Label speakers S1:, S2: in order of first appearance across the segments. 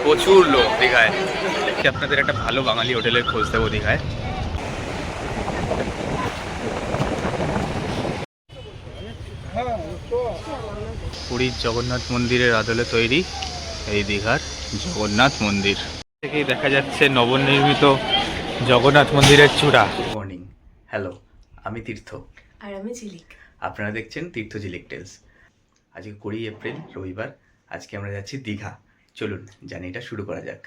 S1: প্রচুর লোক দীঘায়। আপনাদের একটা ভালো বাঙালি হোটেলের খোঁজ দেবো দীঘায়। পুরীর জগন্নাথ মন্দিরের আদলে তৈরি এই দীঘার জগন্নাথ মন্দির থেকেই দেখা যাচ্ছে নবনির্মিত জগন্নাথ মন্দিরের চূড়া। মর্নিং, হ্যালো, আমি তীর্থ
S2: আর আমি ঝিলিক।
S1: আপনারা দেখছেন তীর্থ ঝিলিক টেলস। আজকে 20 এপ্রিল, রবিবার। আজকে আমরা যাচ্ছি দীঘা। চলুন জার্নিটা শুরু করা যাক।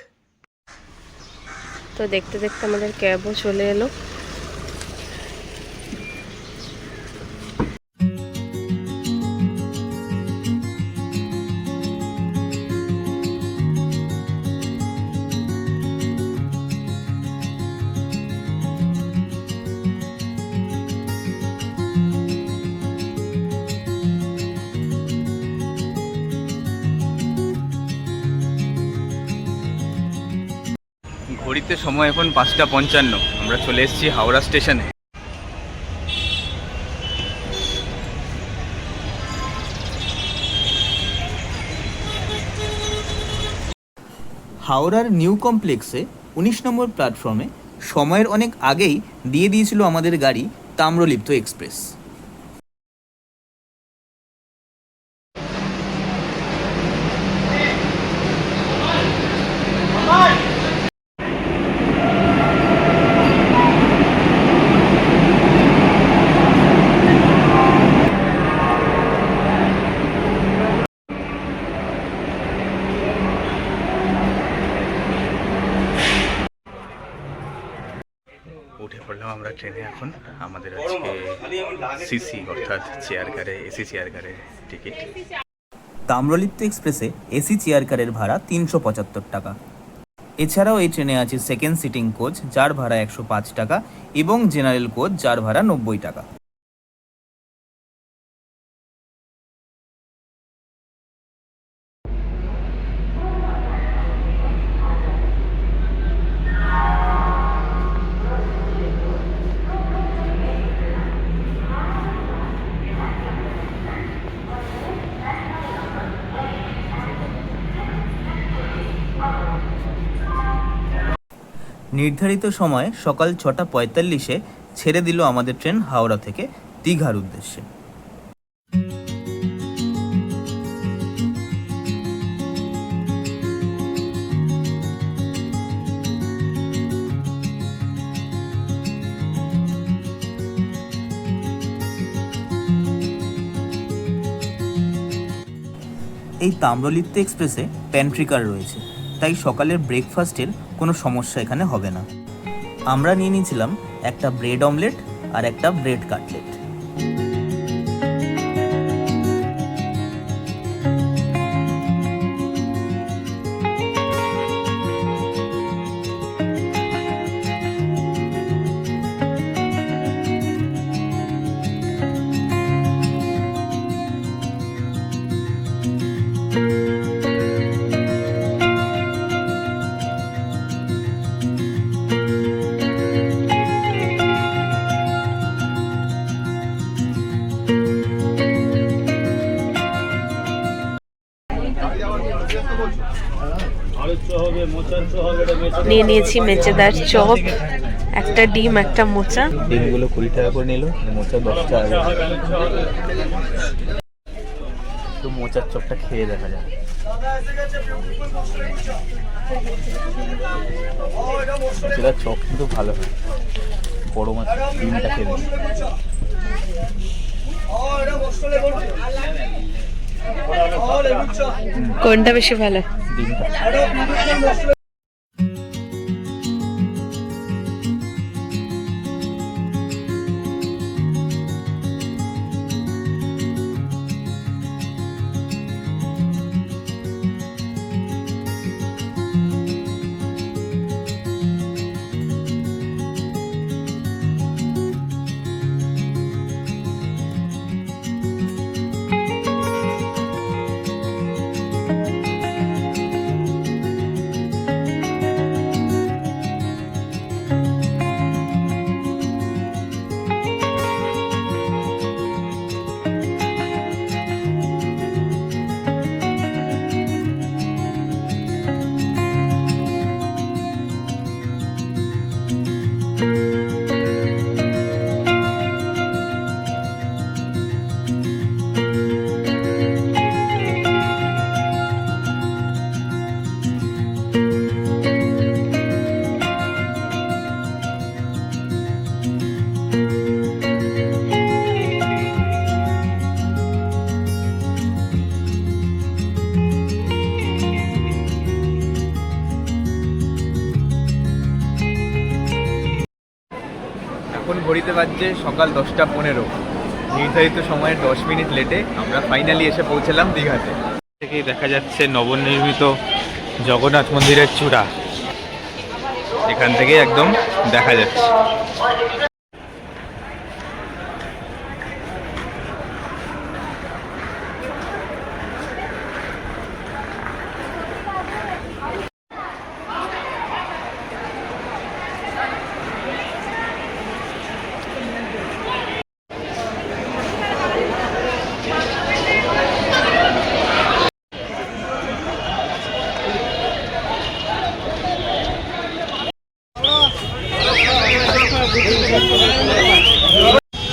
S2: তো দেখতে দেখতে আমাদের ক্যাবও চলে এলো।
S1: ঘড়িতে সময় এখন 5:55। আমরা চলে এসেছি হাওড়া স্টেশনে।
S3: হাওড়ার নিউ কমপ্লেক্সে 19 নম্বর প্ল্যাটফর্মে সময়ের অনেক আগেই দিয়ে দিয়েছিল আমাদের গাড়ি তাম্রলিপ্ত এক্সপ্রেস।
S1: উঠে পড়লাম আমরা ট্রেনে। এখন আমাদের আজকে সিসি অর্থাৎ চেয়ার কারে, এসি চেয়ার কারের টিকিট।
S3: তাম্রলিপ্ত এক্সপ্রেসে এসি চেয়ার কারের ভাড়া 375 টাকা। এছাড়াও এই ট্রেনে আছে সেকেন্ড সিটিং কোচ, যার ভাড়া 105 টাকা, এবং জেনারেল কোচ, যার ভাড়া 90 টাকা। নির্ধারিত সময়ে সকাল 6:45-এ ছেড়ে দিল আমাদের ট্রেন হাওড়া থেকে দীঘার উদ্দেশ্যে। এই তাম্রলিপ্ত এক্সপ্রেসে প্যান্ট্রি কার রয়েছে, তাই সকালের ব্রেকফাস্টের কোনো সমস্যা এখানে হবে না। আমরা নিয়ে নিয়েছিলাম একটা ব্রেড অমলেট আর একটা ব্রেড কাটলেট।
S2: নিয়ে নিয়েছি মেচেদার চপ, একটা ডিম, একটা মোচা।
S3: ডিমগুলো 20 টাকা করে নিল, মোচা 10 টাকা।
S1: তো মোচার চপটা খেয়ে দেখা যায়। সেটা চপ কিন্তু ভালো হয়। বড় মাছ ডিমটা খেয়ে দিই।
S2: কোনটা বেশি ভালো?
S1: ডিমটা। ঘড়িতে বাজছে সকাল 10:15। নির্ধারিত সময়ের 10 মিনিট লেটে আমরা ফাইনালি এসে পৌঁছালাম দীঘাতে। থেকেই দেখা যাচ্ছে নবনির্মিত জগন্নাথ মন্দিরের চূড়া, এখান থেকে একদম দেখা যাচ্ছে।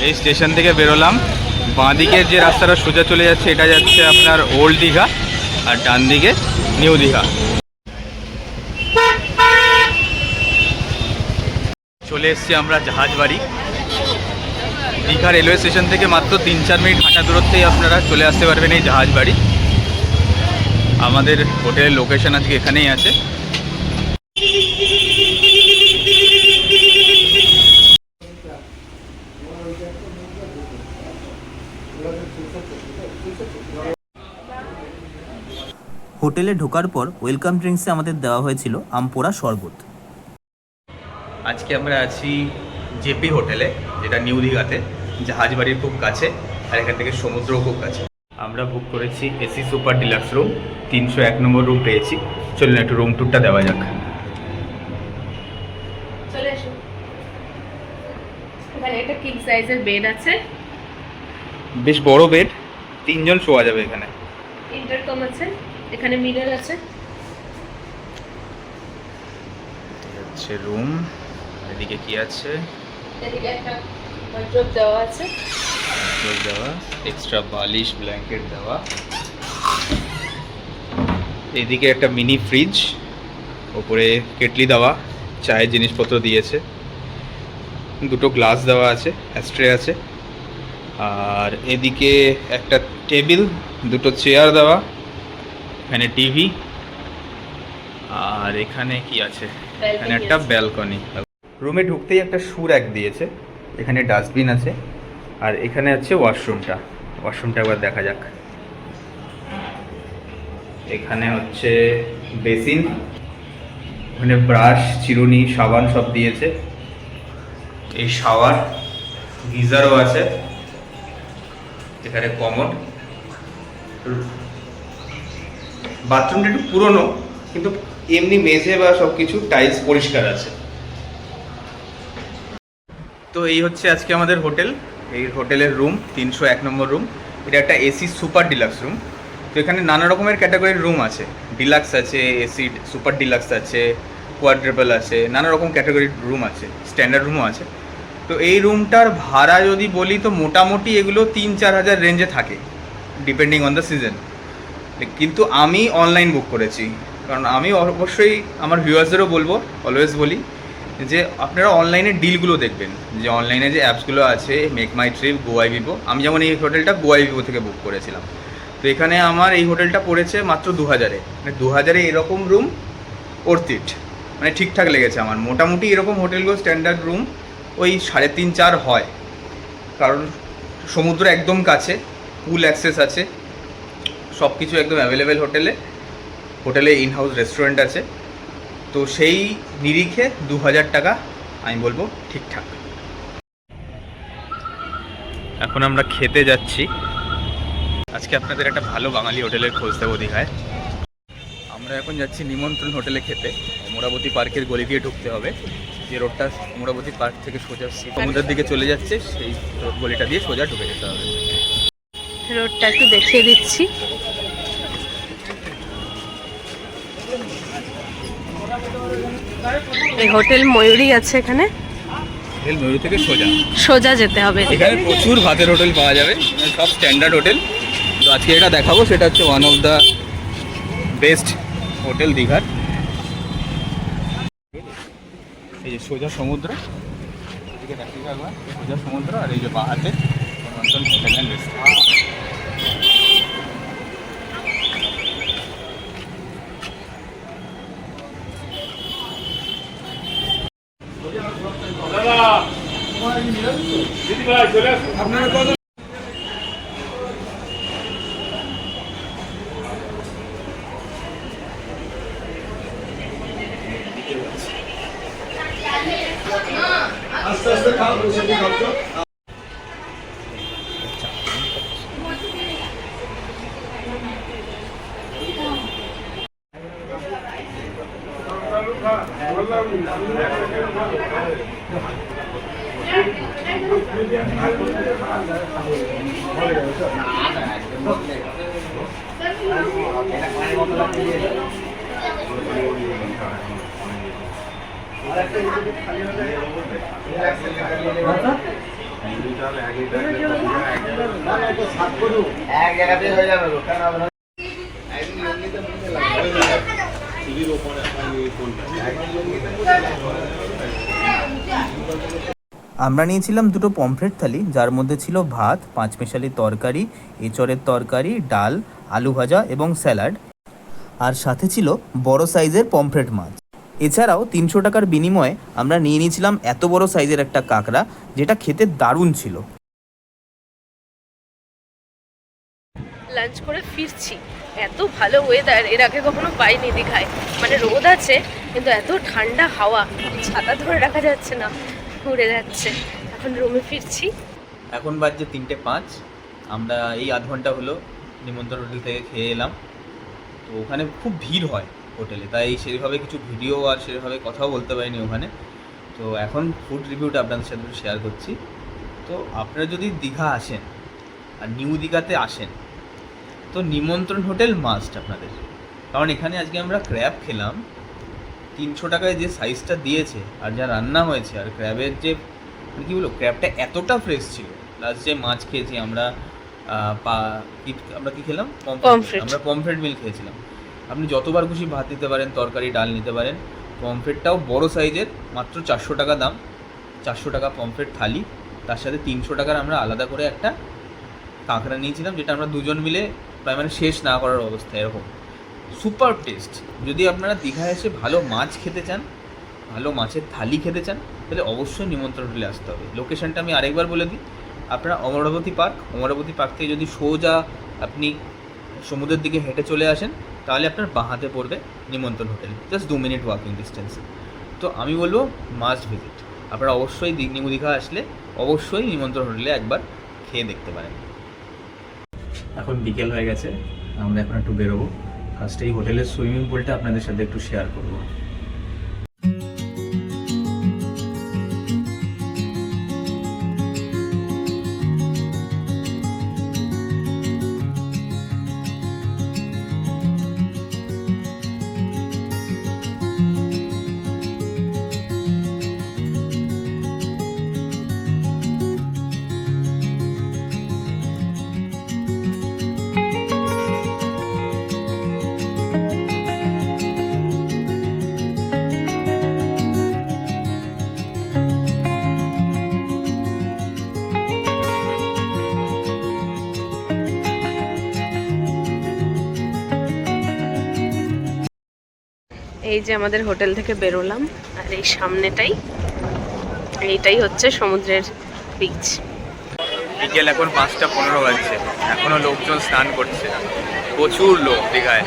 S1: এই স্টেশন থেকে বেরোলাম, বাঁ দিকের যে রাস্তাটা সোজা চলে যাচ্ছে এটা যাচ্ছে আপনার ওল্ড দীঘা, আর ডান দিকে নিউ দীঘা। চলে এসেছি আমরা জাহাজবাড়ি। দীঘা রেলওয়ে স্টেশন থেকে মাত্র 3-4 মিনিট হাঁটা দূরত্বেই আপনারা চলে আসতে পারবেন এই জাহাজবাড়ি। আমাদের হোটেলের লোকেশন আজকে এখানেই আছে।
S3: হোটেলে ঢোকার পর ওয়েলকাম ড্রিঙ্কসে আমাদের দেওয়া হয়েছিল আমপোড়া শরবত।
S1: আজকে আমরা আছি জেপি হোটেলে, যেটা নিউ দীঘাতে, জাহাজবাড়ির খুব কাছে, আর এখান থেকে সমুদ্রও খুব কাছে। আমরা বুক করেছি এসি সুপার ডিলাক্স রুম, 301 নম্বর রুম পেয়েছি। চলুন একটু রুম ট্যুরটা দেওয়া যাক।
S2: চলে এসো। এখানে একটা কিং সাইজের বেড আছে,
S1: বেশ বড় বেড, 3 জন শোয়া যাবে এখানে।
S2: ইন্টারকম আছে, এখানে মিরর আছে।
S1: হচ্ছে রুম, এদিকে কি আছে?
S2: এদিকে একটা ওয়ার্ড্রোব দেওয়া আছে,
S1: দেওয়া এক্সট্রা বালিশ ব্ল্যাঙ্কেট দেওয়া। এদিকে একটা মিনি ফ্রিজ, ওপরে কেটলি দেওয়া, চায়ের জিনিসপত্র দিয়েছে, দুটো গ্লাস দেওয়া আছে, অ্যাস্ট্রে আছে। আর এদিকে একটা টেবিল, দুটো চেয়ার দেওয়া, এখানে টিভি, আর এখানে কি আছে? এখানে একটা ব্যালকনি। রুমে ঢুকতেই একটা শু র্যাক দিয়েছে, এখানে ডাস্টবিন আছে, আর এখানে আছে ওয়াশরুমটা একবার দেখা যাক। এখানে হচ্ছে বেসিন, ওখানে ব্রাশ, চিরুনি, সাবান সব দিয়েছে। এই শাওয়ার, গিজারও আছে, এখানে কমোড। বাথরুমটা একটু পুরনো, কিন্তু এমনি মেঝে বা সব কিছু টাইলস পরিষ্কার আছে। তো এই হচ্ছে আজকে আমাদের হোটেল। এই হোটেলের রুম 301 নম্বর রুম। এটা একটা এসি সুপার ডিলাক্স রুম। তো এখানে নানা রকমের ক্যাটাগরির রুম আছে, ডিলাক্স আছে, এসি সুপার ডিলাক্স আছে, কোয়াড্রাপল আছে, নানা রকম ক্যাটাগরির রুম আছে, স্ট্যান্ডার্ড রুমও আছে। তো এই রুমটার ভাড়া যদি বলি তো মোটামুটি এগুলো 3-4 হাজার রেঞ্জে থাকে, ডিপেন্ডিং অন দ্য সিজন। কিন্তু আমি অনলাইন বুক করেছি, কারণ আমি অবশ্যই আমার ভিউয়ার্সদেরও বলবো, অলওয়েজ বলি যে আপনারা অনলাইনে ডিলগুলো দেখবেন, যে অনলাইনে যে অ্যাপসগুলো আছে, মেক মাই ট্রিপ, গোয়াই ভিভো। আমি যেমন এই হোটেলটা গোয়াই ভিভো থেকে বুক করেছিলাম। তো এখানে আমার এই হোটেলটা পড়েছে মাত্র 2000-এ। মানে 2000-এ এরকম রুম অর্থিট, মানে ঠিকঠাক লেগেছে আমার। মোটামুটি এরকম হোটেলগুলো স্ট্যান্ডার্ড রুম ওই 3.5-4 হয়, কারণ সমুদ্র একদম কাছে, পুল অ্যাক্সেস আছে, সব কিছু একদম অ্যাভেলেবেল হোটেলে ইন হাউস রেস্টুরেন্ট আছে। তো সেই নিরিখে 2000 টাকা আমি বলবো ঠিকঠাক। এখন আমরা খেতে যাচ্ছি। আজকে আপনাদের একটা ভালো বাঙালি হোটেলের খোঁজ দেবো দীঘায়। আমরা এখন যাচ্ছি নিমন্ত্রণ হোটেলে খেতে। অমরাবতী পার্কের গলি দিয়ে ঢুকতে হবে, যে রোডটা অমরাবতী পার্ক থেকে সোজা সমুদ্রের দিকে চলে যাচ্ছে, সেই গলিটা দিয়ে সোজা ঢুকে যেতে হবে।
S2: রোডটা একটু দেখিয়ে দিচ্ছি। এই হোটেল ময়ূরী আছে এখানে,
S1: হোটেল ময়ূরী থেকে
S2: সোজা যেতে হবে।
S1: এখানে প্রচুর ভাতের হোটেল পাওয়া যাবে, সব স্ট্যান্ডার্ড হোটেল। তো আজকে এটা দেখাবো, সেটা হচ্ছে one of the best hotel দীঘার। এই যে সোজা সমুদ্র, এদিকে দেখি একবার, সোজা সমুদ্র, আর এই যে বাহাতে হোটেল অ্যান্ড রেস্টুরেন্ট।
S4: এক জায়গাতে হয়ে যাবে
S3: আমরা নিয়েছিলাম দুটো পমফ্রেট থালি, যার মধ্যে ছিল ভাত, পাঁচমেশালি তরকারি, এঁচড়ের তরকারি, ডাল, আলু ভাজা এবং স্যালাড, আর সাথে ছিল বড় সাইজের পমফ্রেট মাছ। এছাড়াও 300 টাকার বিনিময়ে আমরা নিয়ে নিয়েছিলাম এত বড় সাইজের একটা কাঁকড়া, যেটা খেতে দারুণ ছিল।
S2: লাঞ্চ করে ফিরছি, এত ভালো ওয়েদার এর আগে কখনো পাইনি দীঘায়। মানে রোদ আছে কিন্তু এত ঠান্ডা হাওয়া, ছাতা ধরে রাখা যাচ্ছে না, উড়ে যাচ্ছে। এখন রুমে ফিরছি।
S3: এখন বাজছে 3:05। আমরা এই আধ ঘন্টা হলো নিমন্ত্রণ হোটেল থেকে খেয়ে এলাম। তো ওখানে খুব ভিড় হয় হোটেলে, তাই সেভাবে কিছু ভিডিও আর সেভাবে কথাও বলতে পারিনি ওখানে। তো এখন ফুড রিভিউটা আপনাদের সাথে শেয়ার করছি। তো আপনারা যদি দীঘা আসেন আর নিউ দীঘাতে আসেন, তো নিমন্ত্রণ হোটেল মাস্ট আপনাদের। কারণ এখানে আজকে আমরা ক্র্যাব খেলাম, 300 টাকায় যে সাইজটা দিয়েছে আর যা রান্না হয়েছে, আর ক্র্যাবের যে মানে কী বলবো, ক্র্যাবটা এতটা ফ্রেশ ছিল। লাস্ট যে মাছ খেয়েছি আমরা, আমরা কী খেলাম, আমরা পমফ্রেট মিল খেয়েছিলাম। আপনি যতবার খুশি ভাত নিতে পারেন, তরকারি ডাল নিতে পারেন। পমফ্রেটটাও বড় সাইজের, মাত্র 400 টাকা দাম, 400 টাকা পমফ্রেট থালি। তার সাথে 300 টাকার আমরা আলাদা করে একটা কাঁকড়া নিয়েছিলাম, যেটা আমরা দুজন মিলে প্রায় মানে শেষ না করার অবস্থা, এরকম সুপার টেস্ট। যদি আপনারা দীঘায় এসে ভালো মাছ খেতে চান, ভালো মাছের থালি খেতে চান, তাহলে অবশ্যই নিমন্ত্রণ হোটেলে আসতে হবে। লোকেশনটা আমি আরেকবার বলে দিই, আপনারা অমরাবতী পার্ক থেকে যদি সোজা আপনি সমুদ্রের দিকে হেঁটে চলে আসেন, তাহলে আপনার বাঁ হাতে পড়বে নিমন্ত্রণ হোটেল, জাস্ট 2 মিনিট ওয়াকিং ডিস্টেন্সে। তো আমি বলবো মাস্ট ভিজিট। আপনারা অবশ্যই নিউ দীঘা আসলে অবশ্যই নিমন্ত্রণ হোটেলে একবার খেয়ে দেখতে পারেন। এখন বিকেল হয়ে গেছে, আমরা এখন একটু বেরোবো। ফার্স্টে এই হোটেলের সুইমিং পুলটা আপনাদের সাথে একটু শেয়ার করবো।
S2: এই যে আমাদের হোটেল থেকে বেরোলাম, আর এই সামনেটাই, এইটাই হচ্ছে সমুদ্রের বিচ।
S1: বিকেল এখন 5:15 বাজছে, এখনো লোকজন স্নান করছে, প্রচুর লোক দীঘায়।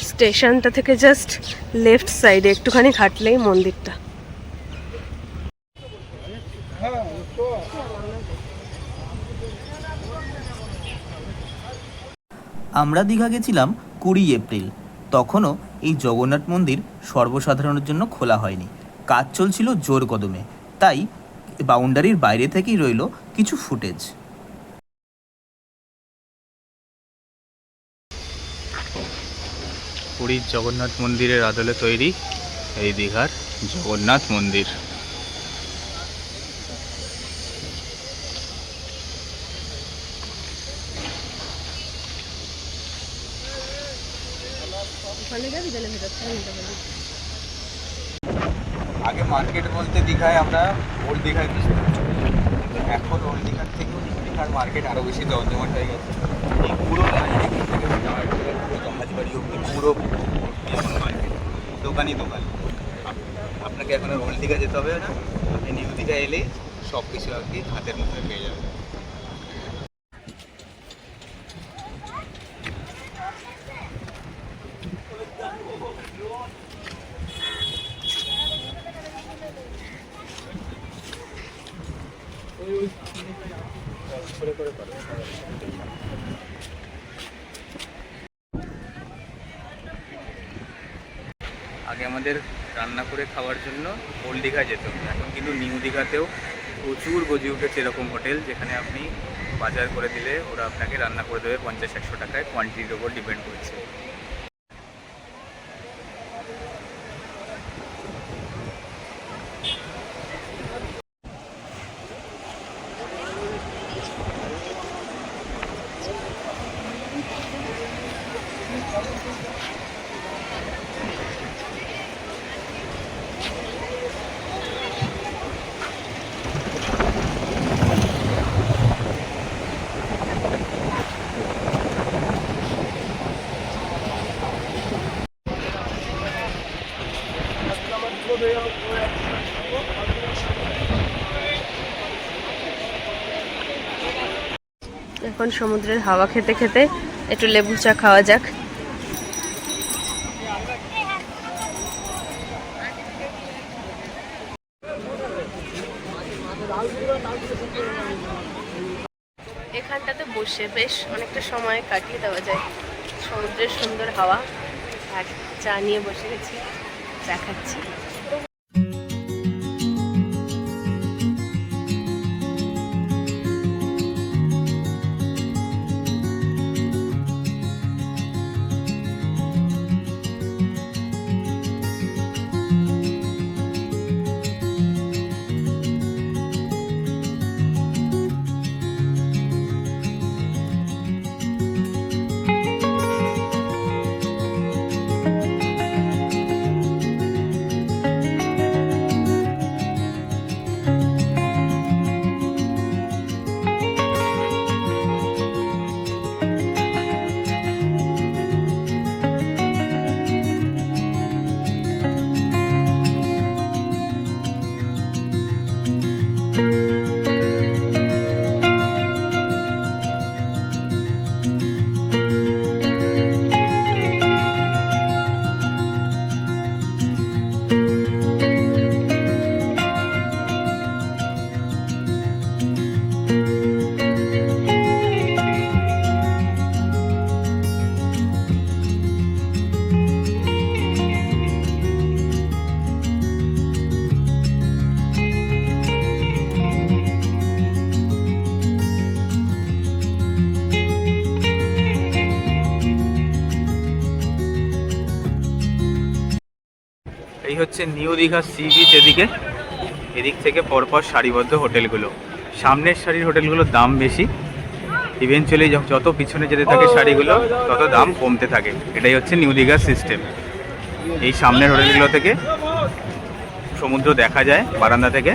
S2: স্টেশনটা থেকে জাস্ট লেফট সাইডে একটুখানি হাঁটলেই মন্দিরটা।
S3: আমরা দীঘা গেছিলাম 20 এপ্রিল। তখনও এই জগন্নাথ মন্দির সর্বসাধারণের জন্য খোলা হয়নি, কাজ চলছিল জোর কদমে। তাই বাউন্ডারির বাইরে থেকেই রইল কিছু ফুটেজ।
S1: পুরীর জগন্নাথ মন্দিরের আদলে তৈরি এই দীঘার জগন্নাথ মন্দির।
S2: ওখানে যাবি তাহলে ভেতর থেকে নিতে পারবি।
S1: আগে মার্কেট বলতে দীঘায় আমরা ওল্ড দীঘায় গেছিলাম, কিন্তু এখন ওল্ড দীঘার থেকেও নিউ দীঘার মার্কেট আরও বেশি জমজমাট হয়ে গেছে। এই পুরো লাইন এখান থেকে পুরো জাহাজবাড়ি অব্দি পুরো এখন মার্কেট, দোকানই দোকান। আপনাকে এখন আর ওল্ড দীঘা যেতে হবে না, আপনি নিউ দীঘা এলে সব কিছু আর কি হাতের মধ্যে পেয়ে যাবেন। আগে আমাদের রান্না করে খাওয়ার জন্য ওল্ড দীঘা যেত, এখন কিন্তু নিউ দীঘাতেও প্রচুর গজে উঠেছে এরকম হোটেল, যেখানে আপনি বাজার করে দিলে ওরা আপনাকে রান্না করে দেবে 50-100 টাকায়, কোয়ান্টিটির ওপর ডিপেন্ড করছে।
S2: এখন সমুদ্রের হাওয়া খেতে খেতে একটু লেবু চা খাওয়া যাক। এখানটাতে বসে বেশ অনেকটা সময় কাটিয়ে দেওয়া যায়, সমুদ্রের সুন্দর হাওয়া আর চা নিয়ে বসে গেছি, চা খাচ্ছি।
S1: এই হচ্ছে নিউ দীঘা সি বিচ, এদিকে এদিক থেকে পরপর সারিবদ্ধ হোটেলগুলো। সামনের সারির হোটেলগুলোর দাম বেশি, ইভেনচুয়ালি যত পিছনে যেতে থাকে শাড়িগুলো তত দাম কমতে থাকে। এটাই হচ্ছে নিউ দীঘার সিস্টেম। এই সামনের হোটেলগুলো থেকে সমুদ্র দেখা যায় বারান্দা থেকে,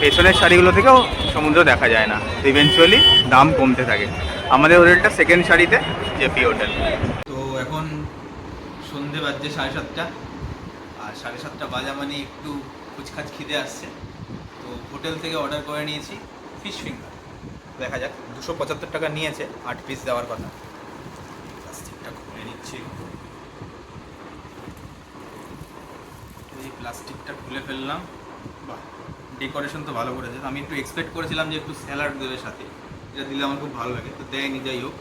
S1: পেছনের শাড়িগুলো থেকেও সমুদ্র দেখা যায় না, তো ইভেনচুয়ালি দাম কমতে থাকে। আমাদের হোটেলটা সেকেন্ড শাড়িতে, জেপি হোটেল। তো এখন সন্ধে বাজছে 7:30, আর 7:30 বাজা মানে একটু কুচখাচ খিদে আসছে, তো হোটেল থেকে অর্ডার করে নিয়েছি ফিশ ফিঙ্গার। দেখা যাক, 275 টাকা নিয়েছে, 8 পিস দেওয়ার কথা। প্লাস্টিকটা খুলে নিচ্ছি, এই প্লাস্টিকটা খুলে ফেললাম। বাহ, ডেকোরেশন তো ভালো করেছে। আমি একটু এক্সপেক্ট করেছিলাম যে একটু স্যালাড দেবে সাথে, এটা দিলে আমার খুব ভালো লাগে, তো দেয়নি। যাই হোক,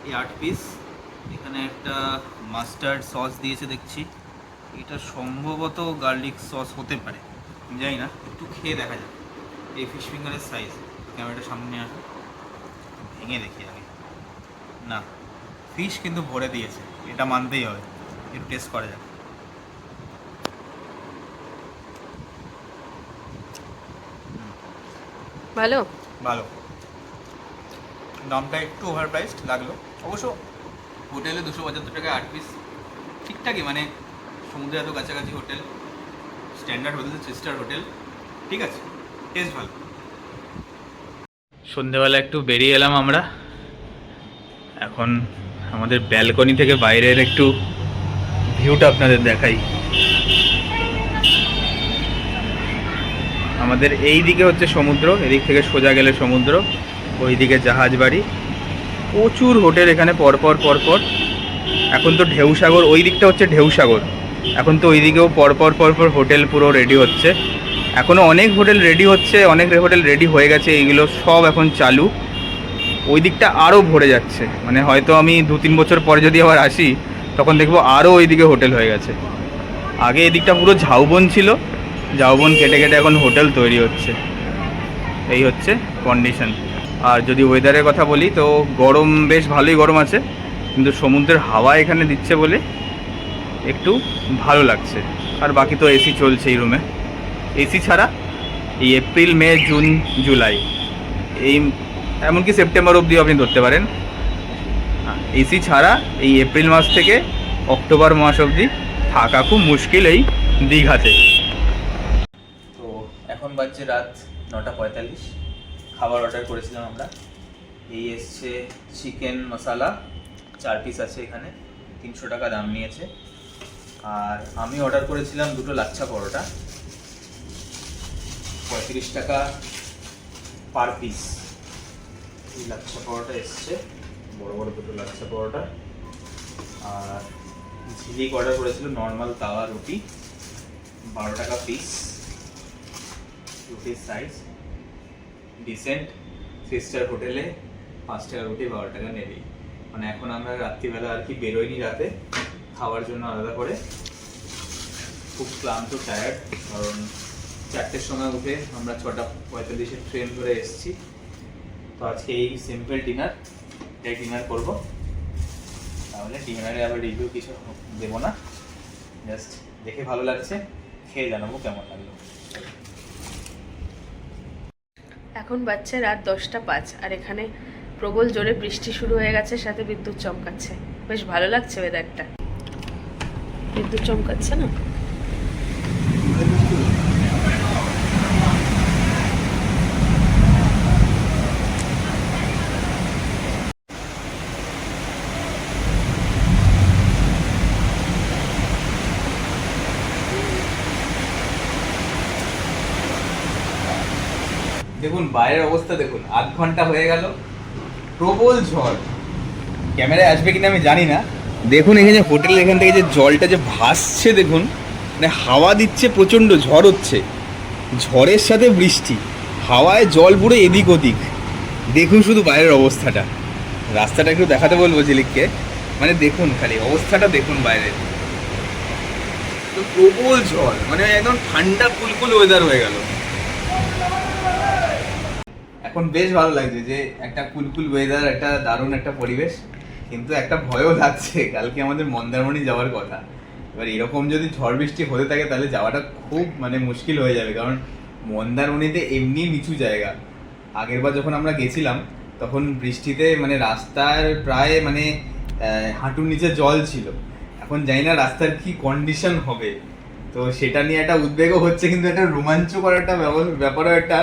S1: এই 8 পিস। এখানে একটা মাস্টার্ড সস দিয়েছে দেখছি, এটা সম্ভবত গার্লিক সস হতে পারে, জানি না, একটু খেয়ে দেখা যাক। এই ফিশ ফিঙ্গারের সাইজ, ক্যামেরাটা সামনে আসে, ভেঙে দেখি আগে। না, ফিশ কিন্তু ভরে দিয়েছে, এটা মানতেই হবে। একটু টেস্ট করা যাক।
S2: ভালো
S1: ভালো, দামটা একটু ওভার প্রাইসড লাগলো অবশ্য। হোটেলে 275 টাকায় 8 পিস
S3: ঠিকঠাকই, মানে সমুদ্রের এত কাছাকাছি hotel, standard hotel, 3 star hotel, ঠিক আছে, টেস্ট ভালো।
S1: সন্ধেবেলা একটু বেরিয়ে এলাম আমরা, এখন আমাদের ব্যালকনি থেকে বাইরের একটু ভিউটা আপনাদের দেখাই। আমাদের এই দিকে হচ্ছে সমুদ্র, এদিক থেকে সোজা গেলে সমুদ্র, ওইদিকে জাহাজ বাড়ি, প্রচুর হোটেল এখানে পরপর পরপর। এখন তো ঢেউসাগর, ওই দিকটা হচ্ছে ঢেউসাগর, এখন তো ওই দিকেও পরপর পরপর হোটেল পুরো রেডি হচ্ছে। এখনও অনেক হোটেল রেডি হচ্ছে, অনেক হোটেল রেডি হয়ে গেছে, এইগুলো সব এখন চালু। ওই দিকটা আরও ভরে যাচ্ছে, মানে হয়তো আমি 2-3 বছর পরে যদি আবার আসি তখন দেখবো আরও ওইদিকে হোটেল হয়ে গেছে। আগে এদিকটা পুরো ঝাউবন ছিল, ঝাউবন কেটে কেটে এখন হোটেল তৈরি হচ্ছে। এই হচ্ছে কন্ডিশন। আর যদি ওয়েদারের কথা বলি তো গরম, বেশ ভালোই গরম আছে, কিন্তু সমুদ্রের হাওয়া এখানে দিচ্ছে বলে একটু ভালো লাগছে। আর বাকি তো এসি চলছে এই রুমে। এসি ছাড়া এই এপ্রিল, মে, জুন, জুলাই, এই এমনকি সেপ্টেম্বর অবধিও আপনি ধরতে পারেন, এসি ছাড়া এই এপ্রিল মাস থেকে অক্টোবর মাস অবধি থাকা খুব মুশকিল এই দীঘাতে।
S3: তো এখন বাজছে রাত 9:45, খাবার অর্ডার করেছিলাম আমরা। এই এসছে চিকেন মশালা, 4 পিস আছে এখানে, 300 টাকা দাম নিয়েছে। আর আমি অর্ডার করেছিলাম 2 লাচ্ছা পরোটা, 35 টাকা পার পিস। এই লাচ্ছা পরোটা এসছে, বড় বড় 2 লাচ্ছা পরোটা। আর ঝিলিক অর্ডার করেছিল নর্মাল তাওয়া রুটি, 12 টাকা পিস। রুটির সাইজ ডিসেন্ট, 3 স্টার হোটেলে 5 টাকা রুটি 12 টাকা নেবে। মানে এখন আমরা রাত্রিবেলা আর কি বেরোইনি রাতে খাওয়ার জন্য আলাদা করে, খুব ক্লান্ত, টায়ার্ড, কারণ 4টের সময় উঠে আমরা 6:45-এর ট্রেন ধরে এসেছি। তো আজকে এই সিম্পল ডিনার, এটাই ডিনার করবো। তাহলে ডিনারে আবার রিভিউ কিছু দেবো না, জাস্ট দেখে ভালো লাগছে, খেয়ে জানাবো কেমন লাগলো।
S2: এখন বাজছে রাত 10:05 আর এখানে প্রবল জোরে বৃষ্টি শুরু হয়ে গেছে, সাথে বিদ্যুৎ চমকাচ্ছে। বেশ ভালো লাগছে ওয়েদারটা, বিদ্যুৎ চমকাচ্ছে না?
S3: দেখুন বাইরের অবস্থা দেখুন, 8 ঘন্টা হয়ে গেল, প্রবল ঝড়। ক্যামেরায় আসবে কিনা আমি জানি না। দেখুন এখানে হোটেলের এখান থেকে যে জলটা যে ভাসছে, দেখুন মানে হাওয়া দিচ্ছে, প্রচণ্ড ঝড় হচ্ছে, ঝড়ের সাথে বৃষ্টি, হাওয়ায় জল পুরো এদিক ওদিক। দেখুন শুধু বাইরের অবস্থাটা, রাস্তাটা একটু দেখাতে বলবো ঝিলিককে, মানে দেখুন খালি অবস্থাটা দেখুন বাইরের, তো প্রবল ঝড়, মানে একদম ঠান্ডা কুলকুল ওয়েদার হয়ে গেল। এখন বেশ ভালো লাগছে যে একটা কুলকুল ওয়েদার, একটা দারুণ একটা পরিবেশ, কিন্তু একটা ভয়ও লাগছে, কালকে আমাদের মন্দারমণি যাওয়ার কথা। এবার এরকম যদি ঝড় বৃষ্টি হতে থাকে তাহলে যাওয়াটা খুব মানে মুশকিল হয়ে যাবে, কারণ মন্দারমণিতে এমনি নিচু জায়গা। আগেরবার যখন আমরা গেছিলাম তখন বৃষ্টিতে মানে রাস্তার প্রায় মানে হাঁটুর নিচে জল ছিল। এখন জানি না রাস্তার কি কন্ডিশন হবে, তো সেটা নিয়ে একটা উদ্বেগও হচ্ছে, কিন্তু একটা রোমাঞ্চকর একটা ব্যাপারও একটা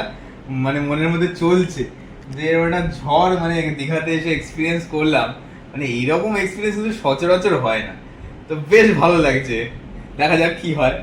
S3: মানে মনের মধ্যে চলছে, যে এরকম একটা ঝড় মানে দীঘাতে এসে এক্সপিরিয়েন্স করলাম, মানে এইরকম এক্সপিরিয়েন্স কিন্তু সচরাচর হয় না। তো বেশ ভালো লাগছে, দেখা যাক কি হয়।